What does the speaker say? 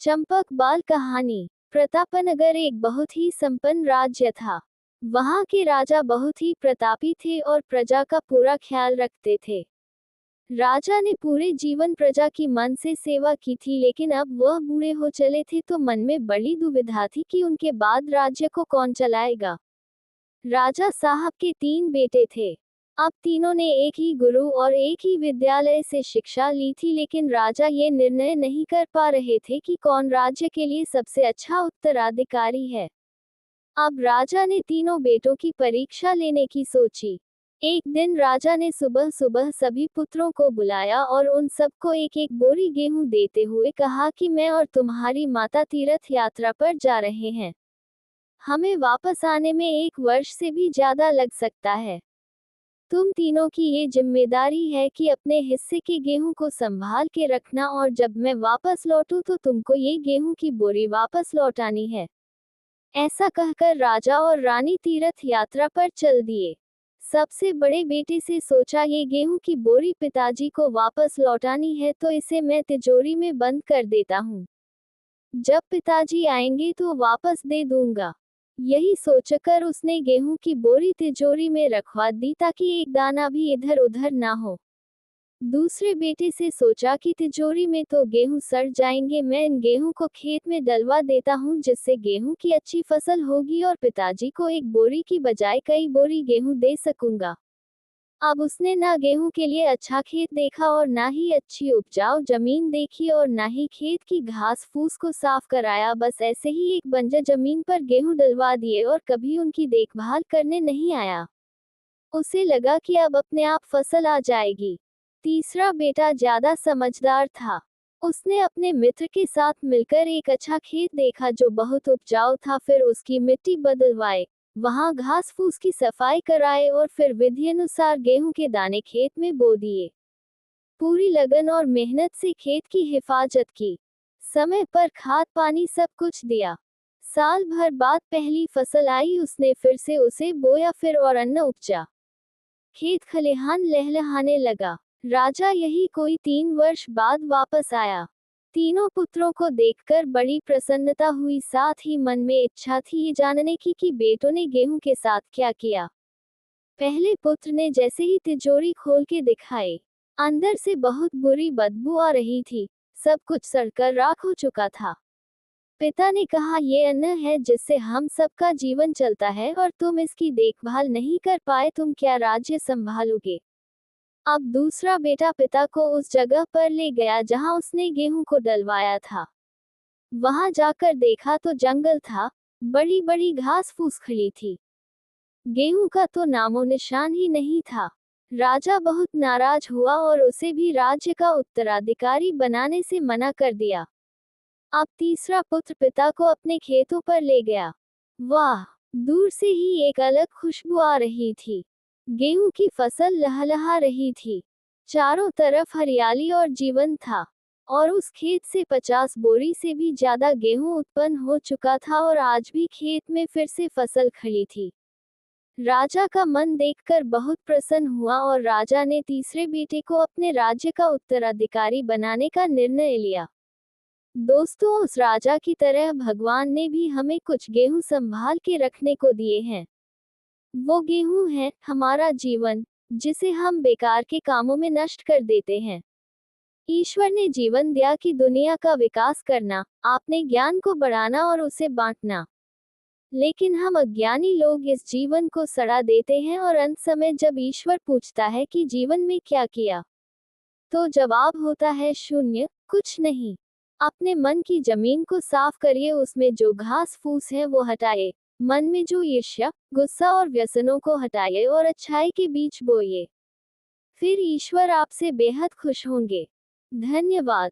चंपक बाल कहानी। प्रतापनगर एक बहुत ही संपन्न राज्य था। वहां के राजा बहुत ही प्रतापी थे और प्रजा का पूरा ख्याल रखते थे। राजा ने पूरे जीवन प्रजा की मन से सेवा की थी, लेकिन अब वह बूढ़े हो चले थे तो मन में बड़ी दुविधा थी कि उनके बाद राज्य को कौन चलाएगा। राजा साहब के 3 बेटे थे। अब तीनों ने एक ही गुरु और एक ही विद्यालय से शिक्षा ली थी, लेकिन राजा ये निर्णय नहीं कर पा रहे थे कि कौन राज्य के लिए सबसे अच्छा उत्तराधिकारी है। अब राजा ने तीनों बेटों की परीक्षा लेने की सोची। एक दिन राजा ने सुबह सुबह सभी पुत्रों को बुलाया और उन सबको एक एक बोरी गेहूं देते हुए कहा कि मैं और तुम्हारी माता तीर्थ यात्रा पर जा रहे हैं। हमें वापस आने में 1 वर्ष से भी ज्यादा लग सकता है। तुम तीनों की ये जिम्मेदारी है कि अपने हिस्से के गेहूं को संभाल के रखना, और जब मैं वापस लौटूं तो तुमको ये गेहूं की बोरी वापस लौटानी है। ऐसा कहकर राजा और रानी तीर्थ यात्रा पर चल दिए। सबसे बड़े बेटे से सोचा, ये गेहूं की बोरी पिताजी को वापस लौटानी है तो इसे मैं तिजोरी में बंद कर देता हूँ। जब पिताजी आएंगे तो वापस दे दूंगा। यही सोचकर उसने गेहूं की बोरी तिजोरी में रखवा दी ताकि एक दाना भी इधर उधर ना हो। दूसरे बेटे से सोचा कि तिजोरी में तो गेहूं सड़ जाएंगे, मैं इन गेहूं को खेत में डलवा देता हूं जिससे गेहूं की अच्छी फसल होगी और पिताजी को एक बोरी की बजाय कई बोरी गेहूं दे सकूंगा। अब उसने ना गेहूं के लिए अच्छा खेत देखा और ना ही अच्छी उपजाऊ जमीन देखी और ना ही खेत की घास फूस को साफ कराया। बस ऐसे ही एक बंजर जमीन पर गेहूं डलवा दिए और कभी उनकी देखभाल करने नहीं आया। उसे लगा कि अब अपने आप फसल आ जाएगी। तीसरा बेटा ज्यादा समझदार था। उसने अपने मित्र के साथ मिलकर एक अच्छा खेत देखा जो बहुत उपजाऊ था, फिर उसकी मिट्टी बदलवाए, वहां घास फूस की सफाई कराए और फिर विधि अनुसार गेहूं के दाने खेत में बो दिए। पूरी लगन और मेहनत से खेत की हिफाजत की, समय पर खाद पानी सब कुछ दिया। साल भर बाद पहली फसल आई, उसने फिर से उसे बोया, फिर और अन्न उपजा। खेत खलिहान लहलहाने लगा। राजा यही कोई 3 वर्ष बाद वापस आया। तीनों पुत्रों को देखकर बड़ी प्रसन्नता हुई, साथ ही मन में इच्छा थी ये जानने की कि बेटों ने गेहूं के साथ क्या किया। पहले पुत्र ने जैसे ही तिजोरी खोल के दिखाई, अंदर से बहुत बुरी बदबू आ रही थी। सब कुछ सड़कर राख हो चुका था। पिता ने कहा, ये अन्न है जिससे हम सबका जीवन चलता है और तुम इसकी देखभाल नहीं कर पाए, तुम क्या राज्य संभालोगे। अब दूसरा बेटा पिता को उस जगह पर ले गया जहां उसने गेहूं को डलवाया था। वहां जाकर देखा तो जंगल था, बड़ी बड़ी घास फूस खड़ी थी। गेहूं का तो नामो निशान ही नहीं था। राजा बहुत नाराज हुआ और उसे भी राज्य का उत्तराधिकारी बनाने से मना कर दिया। अब तीसरा पुत्र पिता को अपने खेतों पर ले गया। वाह, दूर से ही एक अलग खुशबू आ रही थी। गेहूं की फसल लहलहा रही थी। चारों तरफ हरियाली और जीवन था, और उस खेत से 50 बोरी से भी ज्यादा गेहूं उत्पन्न हो चुका था और आज भी खेत में फिर से फसल खड़ी थी। राजा का मन देखकर बहुत प्रसन्न हुआ और राजा ने तीसरे बेटे को अपने राज्य का उत्तराधिकारी बनाने का निर्णय लिया। दोस्तों, उस राजा की तरह भगवान ने भी हमें कुछ गेहूं संभाल के रखने को दिए हैं। वो गेहूं है हमारा जीवन, जिसे हम बेकार के कामों में नष्ट कर देते हैं। ईश्वर ने जीवन दिया कि दुनिया का विकास करना, आपने ज्ञान को बढ़ाना और उसे बांटना। लेकिन हम अज्ञानी लोग इस जीवन को सड़ा देते हैं और अंत समय जब ईश्वर पूछता है कि जीवन में क्या किया, तो जवाब होता है शून्य, कुछ नहीं। अपने मन की जमीन को साफ करिए, उसमें जो घास फूस है वो हटाए। मन में जो ईर्ष्या, गुस्सा और व्यसनों को हटाइए और अच्छाई के बीज बोइए। फिर ईश्वर आपसे बेहद खुश होंगे। धन्यवाद।